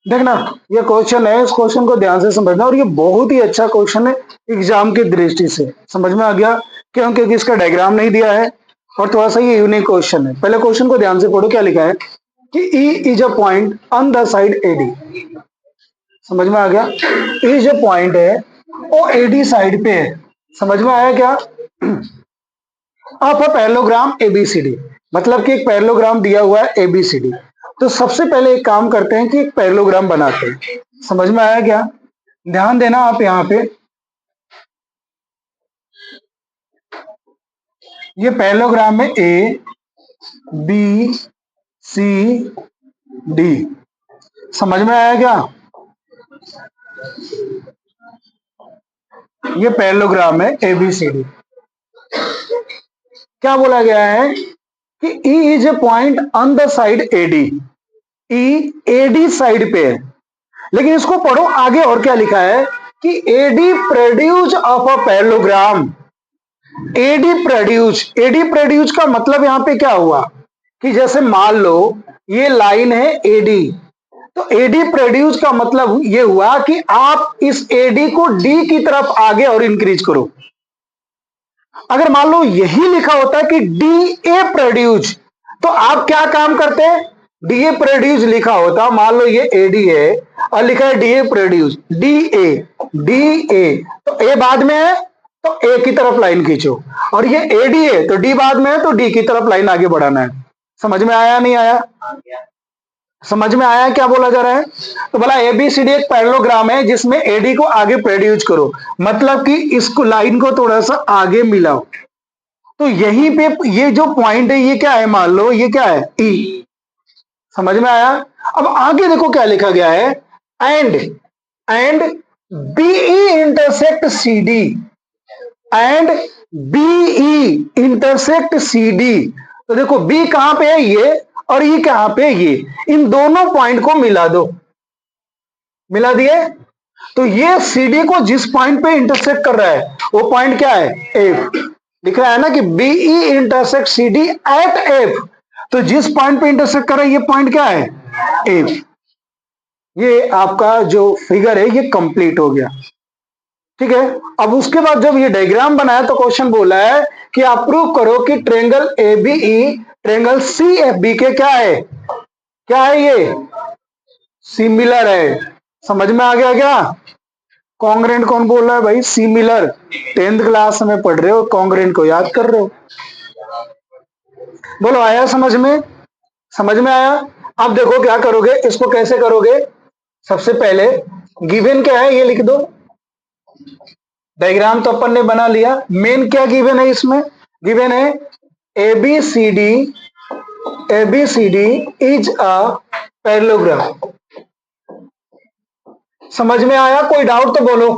देखना, ये क्वेश्चन है, इस क्वेश्चन को ध्यान से समझना, और ये बहुत ही अच्छा क्वेश्चन है एग्जाम की दृष्टि से। समझ में आ गया? क्यों? क्योंकि इसका डायग्राम नहीं दिया है और थोड़ा सा ये यूनिक क्वेश्चन है। पहले क्वेश्चन को ध्यान से पढ़ो, क्या लिखा है कि E is a point on the side AD. समझ में आ गया? ई जो पॉइंट है वो एडी साइड पे है। समझ में आया क्या? ऑफ अ पैरेललोग्राम एबीसीडी, मतलब कि एक पैरेललोग्राम दिया हुआ है एबीसीडी। तो सबसे पहले एक काम करते हैं कि एक पैरेललोग्राम बनाते हैं। समझ में आया क्या? ध्यान देना आप यहाँ पे, ये पैरेललोग्राम में ए बी सी डी। समझ में आया क्या? ये पैरेललोग्राम है एबीसीडी। क्या बोला गया है कि E is a point on the side AD. E AD side पे है, लेकिन इसको पढ़ो आगे और क्या लिखा है कि AD produce of a parallelogram. AD produce का मतलब यहां पे क्या हुआ कि जैसे मान लो ये लाइन है एडी, तो एडी प्रोड्यूस का मतलब ये हुआ कि आप इस एडी को डी की तरफ आगे और इंक्रीज करो। अगर मान लो यही लिखा होता कि डी ए प्रोड्यूस, तो आप क्या काम करते? डी ए प्रोड्यूस लिखा होता, मान लो ये एडी है और लिखा है D A produce, D A, तो ए बाद में है तो ए की तरफ लाइन खींचो, और ये एडी है तो डी बाद में है तो डी की तरफ लाइन आगे बढ़ाना है। समझ में आया नहीं आया? समझ में आया क्या बोला जा रहा है? तो बोला एबीसीडी एक पैरेललोग्राम है जिसमें एडी को आगे प्रोड्यूस करो, मतलब कि इसको लाइन को थोड़ा सा आगे मिलाओ। तो यहीं पे ये जो पॉइंट है ये क्या है? मान लो ये क्या है? ई। समझ में आया? अब आगे देखो क्या लिखा गया है, and BE intersect C D, and BE intersect C D. तो देखो बी कहां पे है? ये, और ई कहां पे? ये। इन दोनों पॉइंट को मिला दो, मिला दिए, तो ये सीडी को जिस पॉइंट पे इंटरसेक्ट कर रहा है वो पॉइंट क्या है? एफ। लिख रहा है ना कि BE intersect CD at F, तो जिस पॉइंट पे इंटरसेक्ट कर रहा है ये पॉइंट क्या है? एफ। ये आपका जो फिगर है ये कंप्लीट हो गया। ठीक है, अब उसके बाद जब ये डायग्राम बनाया तो क्वेश्चन बोला है कि आप प्रूव करो कि triangle A B E triangle C F B के क्या है? क्या है ये? सिमिलर है। समझ में आ गया क्या? कॉन्ग्रेंट कौन बोल रहा है भाई? सिमिलर। 10th क्लास में पढ़ रहे हो, कॉन्ग्रेंट को याद कर रहे हो। बोलो आया समझ में? समझ में आया? अब देखो क्या करोगे, इसको कैसे करोगे? सबसे पहले गिवन क्या है ये लिख दो। डायग्राम तो अपन ने बना लिया, मेन क्या गिवन है इसमें? गिवन है एबीसीडी इज अ पैरेललोग्राम। समझ में आया? कोई डाउट तो बोलो।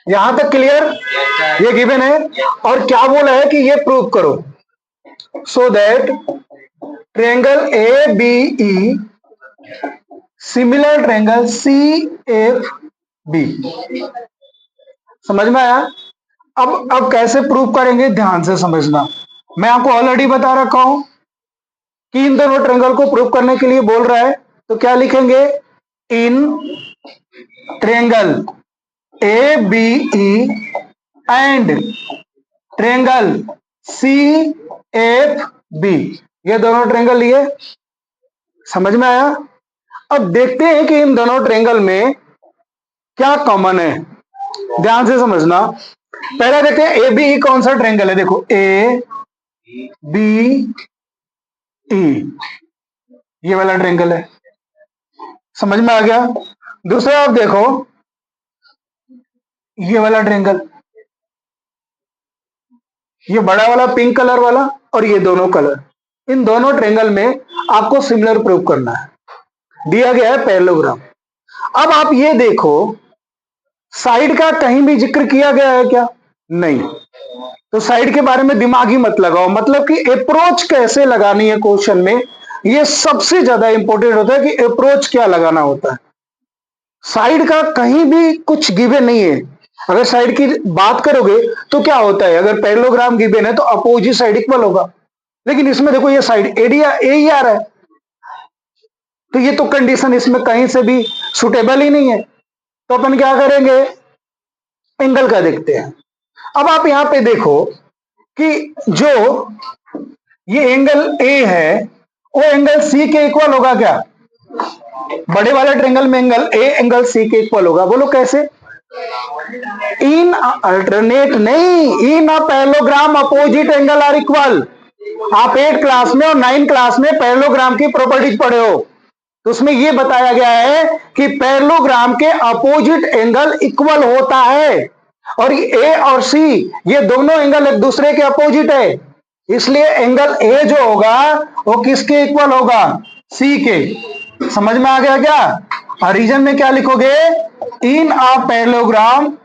यहां तक क्लियर? ये गिवन है, और क्या बोला है कि ये प्रूव करो, so that triangle A B E similar triangle C F B. समझ में आया? अब कैसे प्रूव करेंगे ध्यान से समझना। मैं आपको ऑलरेडी बता रखा हूं कि इन दोनों ट्रायंगल को प्रूव करने के लिए बोल रहा है, तो क्या लिखेंगे? In triangle A B E and triangle C F B, ये दोनों ट्रायंगल लिए। समझ में आया? अब देखते हैं कि इन दोनों ट्रायंगल में क्या कॉमन है। ध्यान से समझना। पहले देखते हैं ए बी ई कौन सा ट्रायंगल है। देखो ए बी ई, ये वाला ट्रायंगल है। समझ में आ गया? दूसरा आप देखो ये वाला ट्रायंगल, ये बड़ा वाला पिंक कलर वाला और ये दोनों कलर, इन दोनों ट्रायंगल में आपको सिमिलर प्रूव करना है। दिया गया है पैरेललोग्राम। अब आप ये देखो, साइड का कहीं भी जिक्र किया गया है क्या? नहीं। तो साइड के बारे में दिमाग ही मत लगाओ, मतलब कि अप्रोच कैसे लगानी है क्वेश्चन में, ये सबसे ज्यादा इंपॉर्टेंट होता है कि अप्रोच क्या लगाना होता है। साइड का कहीं भी कुछ गिवन नहीं है। अगर साइड की बात करोगे तो क्या होता है, अगर पैरेललोग्राम गिवन है तो अपोजिट साइड इक्वल होगा, लेकिन इसमें देखो ये साइड एडी ए ही आ रहा है, तो ये तो कंडीशन इसमें कहीं से भी सुटेबल ही नहीं है। तो अपन क्या करेंगे, एंगल का देखते हैं। अब आप यहां पे देखो कि जो ये एंगल ए है वो एंगल सी के इक्वल होगा क्या? बड़े वाले ट्रायंगल में एंगल ए एंगल सी के इक्वल होगा, बोलो कैसे? इन अल्टरनेट नहीं, in a parallelogram opposite angle are equal. आप 8 क्लास में और 9 क्लास में पैरेललोग्राम की प्रॉपर्टीज पढ़े हो, तो उसमें यह बताया गया है कि पैरेललोग्राम के अपोजिट एंगल इक्वल होता है, और ए और सी ये दोनों एंगल एक दूसरे के अपोजिट है, इसलिए एंगल ए जो होगा वो किसके इक्वल होगा? सी के। समझ में आ गया क्या? और रीजन में क्या लिखोगे? In a parallelogram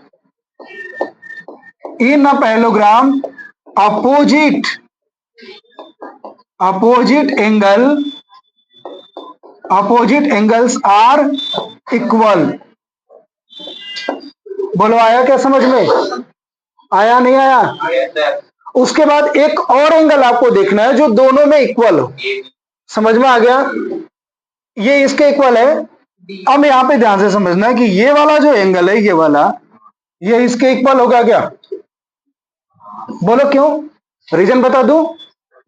opposite angles are equal. बोलो आया क्या समझ में? आया नहीं आया? उसके बाद एक और एंगल आपको देखना है जो दोनों में इक्वल हो। समझ में आ गया? ये इसके इक्वल है। अब यहां पे ध्यान से समझना है कि ये वाला जो एंगल है, ये वाला, ये इसके इक्वल होगा क्या? बोलो क्यों? रीजन बता दूं?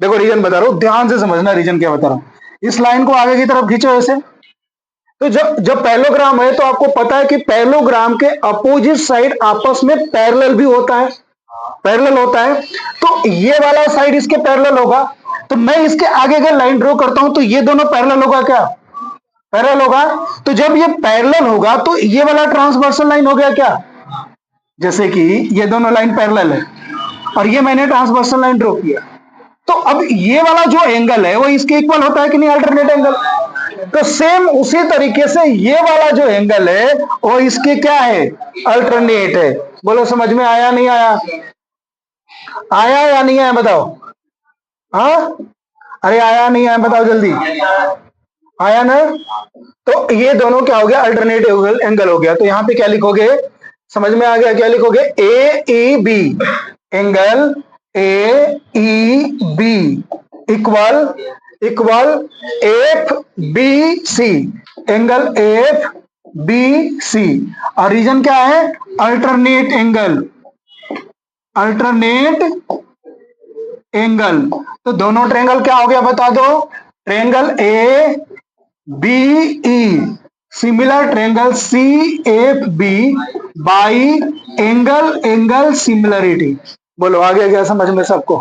देखो रीजन बता रहा हूं, ध्यान से समझना रीजन क्या बता रहा हूं। इस लाइन को आगे की तरफ खींचो ऐसे। तो जब पैरेललोग्राम है तो आपको पता है कि पैरेललोग्राम के अपोजिट साइड आपस में पैरेलल भी होता है, पैरेलल होता है। तो ये वाला साइड इसके पैरेलल होगा, तो मैं इसके आगे अगर लाइन ड्रॉ करता हूं तो ये दोनों पैरेलल होगा क्या? पैरेलल होगा। तो जब ये पैरेलल होगा तो ये वाला ट्रांसवर्सल लाइन हो गया क्या? जैसे कि ये दोनों लाइन पैरेलल है और ये मैंने ट्रांसवर्सल लाइन ड्रॉ किया, तो अब ये वाला जो एंगल है वो इसके इक्वल होता है कि नहीं? Alternate angle. तो सेम उसी तरीके से ये वाला जो एंगल है वो इसके क्या है? अल्टरनेट है। बोलो समझ में आया नहीं आया? आया या नहीं आया बताओ? हाँ, अरे आया नहीं आया बताओ जल्दी। आया ना? तो ये दोनों क्या हो गया? अल्टरनेट एंगल हो गया। तो यहां पे क्या लिखोगे? समझ में आ गया? क्या लिखोगे? A E B, angle A E B equal F B C, angle F B C. और रीजन क्या है? Alternate angle, alternate angle. तो दोनों ट्रायंगल क्या हो गया बता दो? Triangle A B E, similar triangle C F B by angle similarity. बोलो आ गया क्या समझ में सबको?